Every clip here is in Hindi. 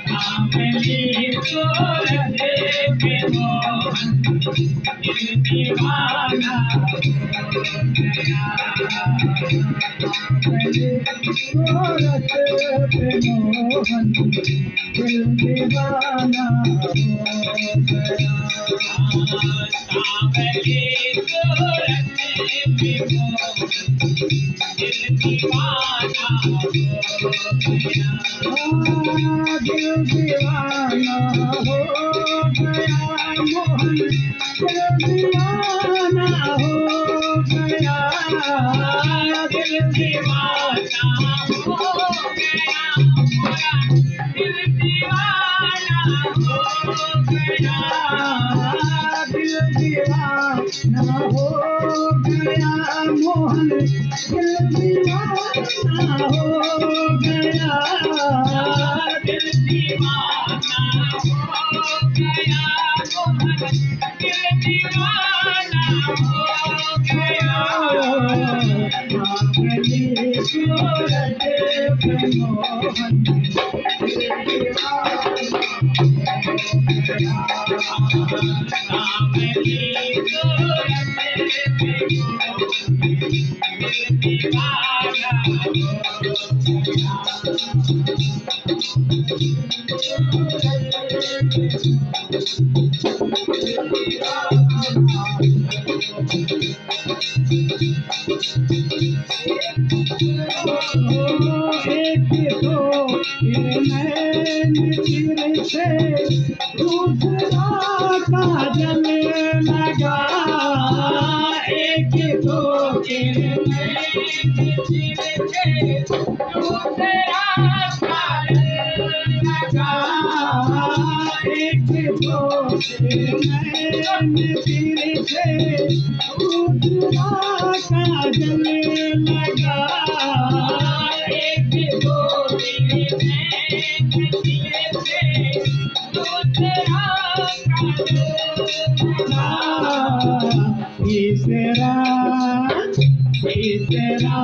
सावली सूरत पे मोहन दिल दीवाना हो गया। सावली सूरत पे मोहन दिल दीवाना हो गया। सावली सूरत पे मोहन दिल दीवाना हो गया। दिल दीवाना हो गया मोहन दिल दीवाना हो गया। दिल दीवाना हो गया दिल दीवाना हो गया। दिल दीवाना हो गया मोहन दिल दीवाना हो गया। दिल दीवाना हो गया मोहन दिल दीवाना हो गया। सावली सूरत पे मोहन दिल दीवाना हो गया। सावली सूरत पे मोहन दिल दीवाना हो एक तो ये नैन चिर से दूसरा काजल लगा। एक तो ये नैन चिर से दूसरा काजल लगा। एक तो ये नैन चिर से दूसरा काजल लगा। एक दो तीसरा तीसरा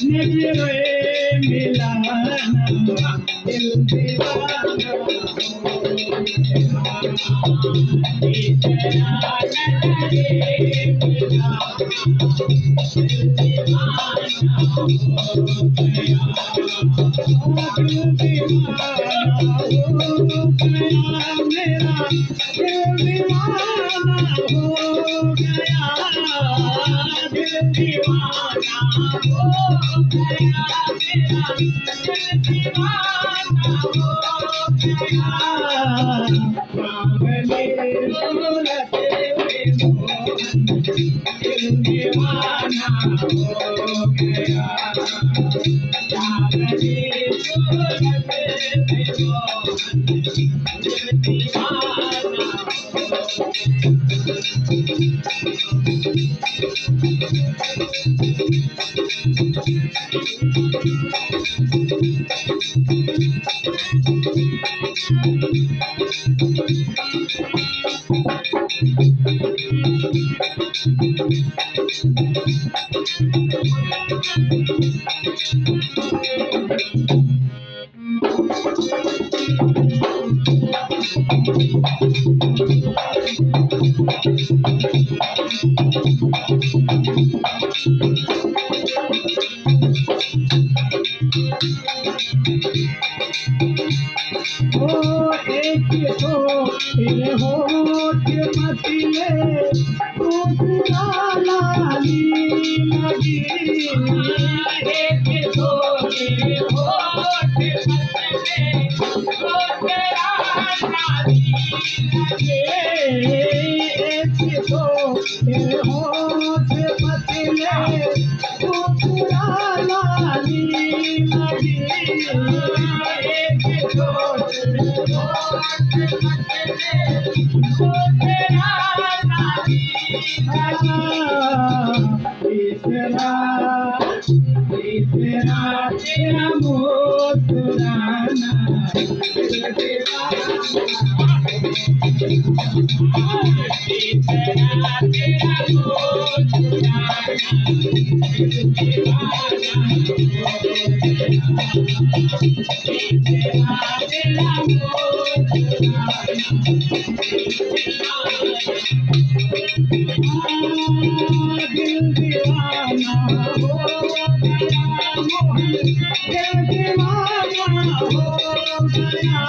नजरे मिलाना दिल दीवाना हो गया। तीसरा नजरे मिलाना दिल दीवाना हो गया। दिल दीवाना हो गया मेरा दिल दीवाना हो गया। दिल दीवाना हो गया मेरा दिल दीवाना हो गया। सावली सूरत पे मोहन दिल दीवाना हो गया। सावली सूरत पे मोहन दिल दीवाना हो एक तो तेरे होठ पतले दूसरा लाली लगी। एक तो तेरे होठ पतले दूसरा लाली लगे। एक तो तेरे होठ पतले दूसरा लाली लगी। एक तो तीसरा तेरा मुस्कुराना तीसरा तेरा मुस्कुराना दिल दीवाना हो गया मोहन दिल दीवाना हो गया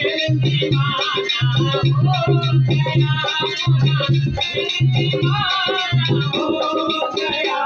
दिल दीवाना हो गया हो गया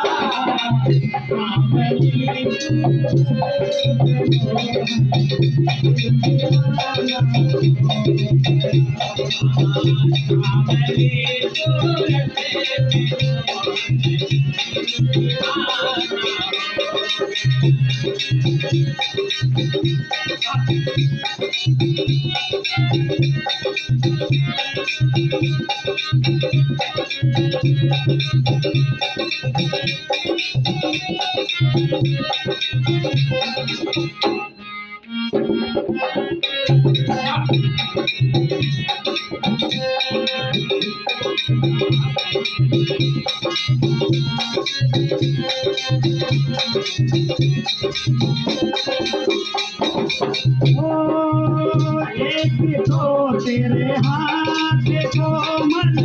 एक तो तेरे हाथ को मन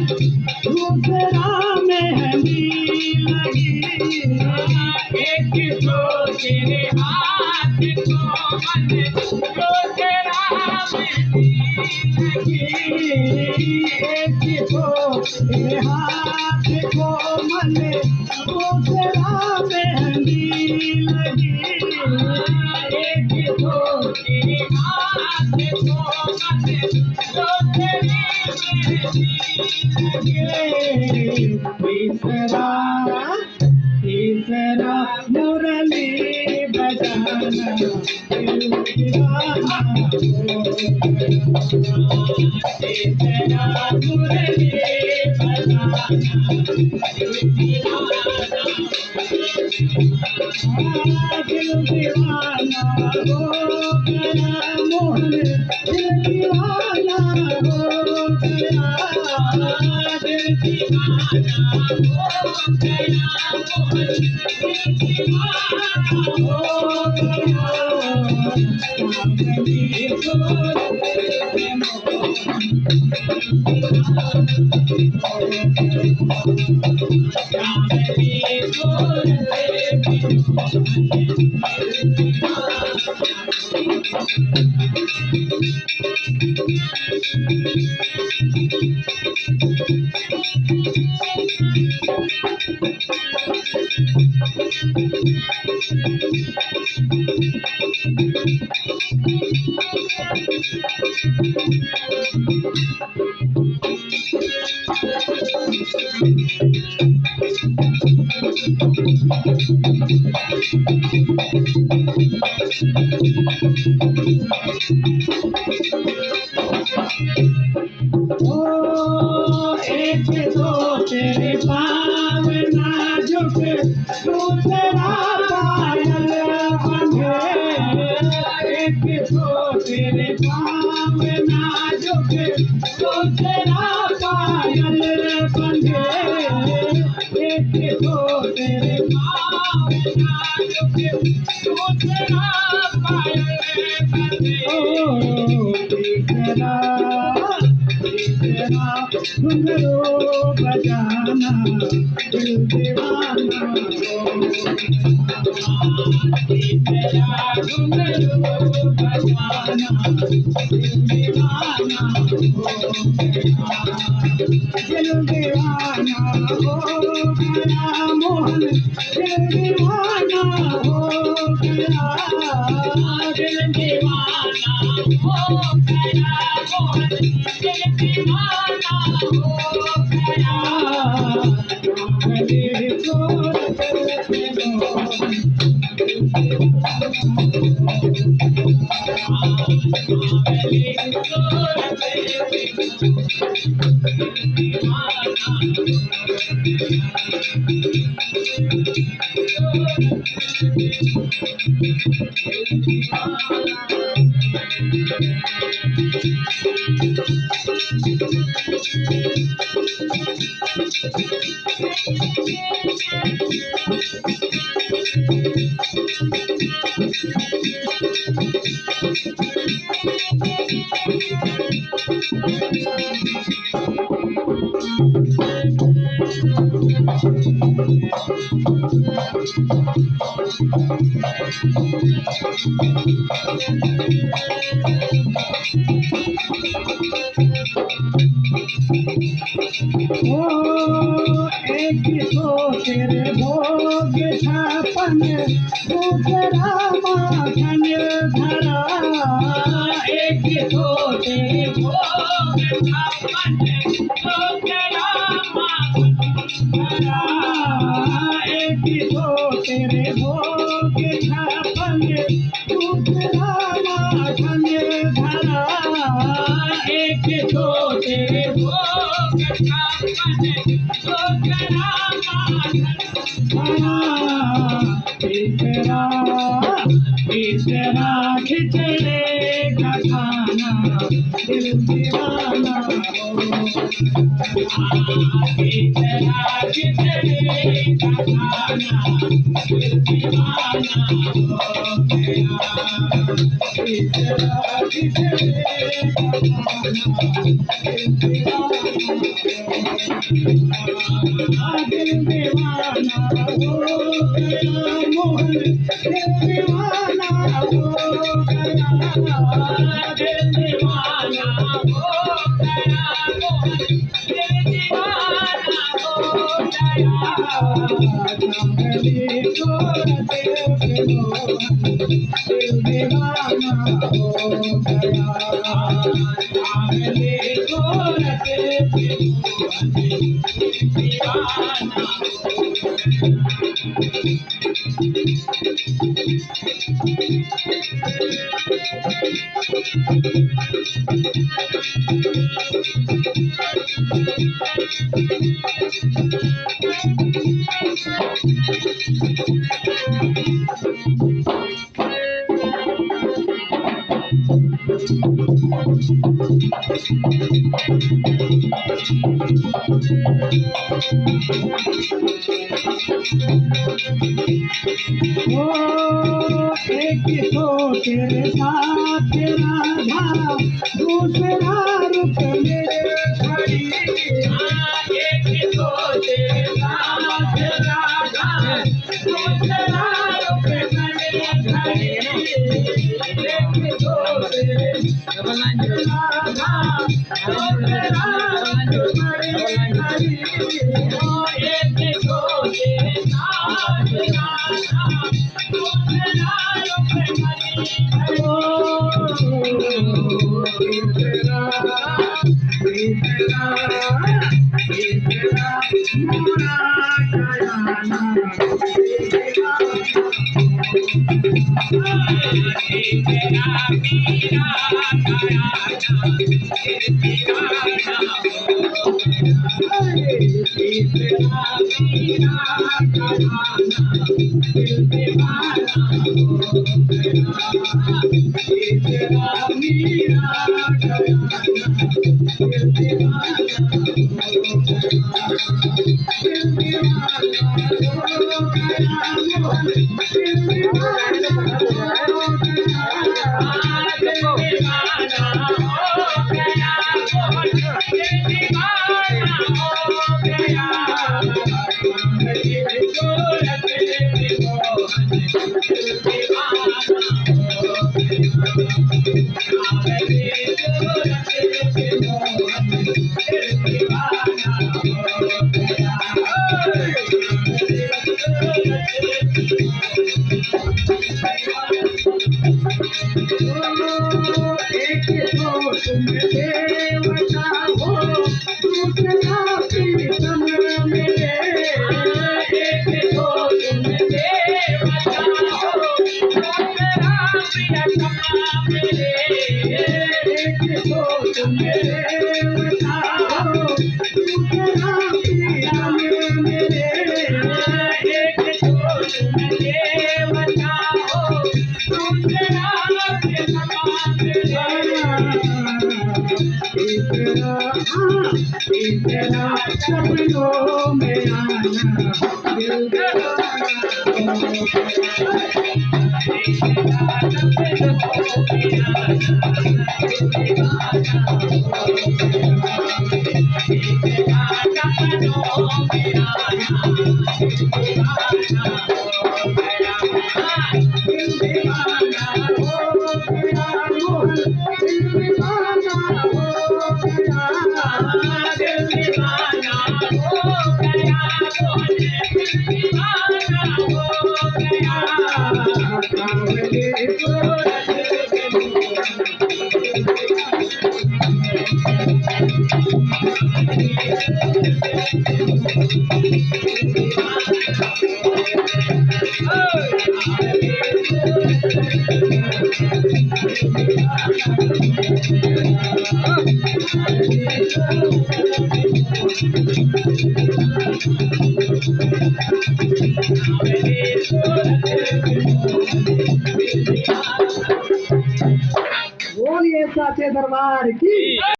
दूसरा मेहंदी लगी एक तो तेरे हाथ को मन दूसरा मेहंदी लगी एक तो तेरे हाथ को मन दूसरा मेहंदी लगी एक तो तेरे हाथ को मन दूसरे तीसरा तीसरा मुरली बजाना दिल दीवाना तीसरा मुरली बजाना दिल दीवाना हो गया मोहन दिल दीवाना हो गया दिल दीवाना हो गया मोहन दिल दीवाना हो गया कामनी एक तो तेरे पाँव नाजुक दूसरा पायल बंधे एक तो तेरे पाँव नाजुक दूसरा पायल बंधे एक तो तेरे पाँव नाजुक दूसरा पायल बंधे तीसरा तीसरा घुंघरू बजाना दिल दीवाना हो तीसरा घुंघरू बजाना दिल दीवाना हो दिल दीवाना हो गया मोहन दिल दीवाना हो गया दिल दीवाना हो गया मोहन दिल दीवाना हो गया कामनी जोर करके एक तो तेरे भोग छापन दूसरा माखन धरा एक तो तेरे भोग छापन दूसरा माखन धरा एक तो तेरे भोग छापन दूसरा माखन धरा एक तो तेरे भोग छापन दूसरा तीसरा खिचड़े का खाना दिल दीवाना हो तीसरा खिचड़े का खाना दिल दीवाना हो गया तीसरा खिचड़े का खाना दिल दीवाना हो गया मोहन दिल दीवाना हो गया दिल दीवाना हो गया मोहन दिल दीवाना हो गया चांदनी सूरत पे मोहन दिल दीवाना हो गया चांदनी सूरत पे मोहन दिल दीवाना एक तो तेरे साथ राधा दूसरा रुक मेरे खड़ी एक तो तेरे साथ राधा दूसरा रुक मेरे खड़ी एक तो तेरे राधा दूसरा रुक मेरे खड़ी एक तो तेरे साथ राधा सपनों में आना दिल बोलिए साचे दरबार की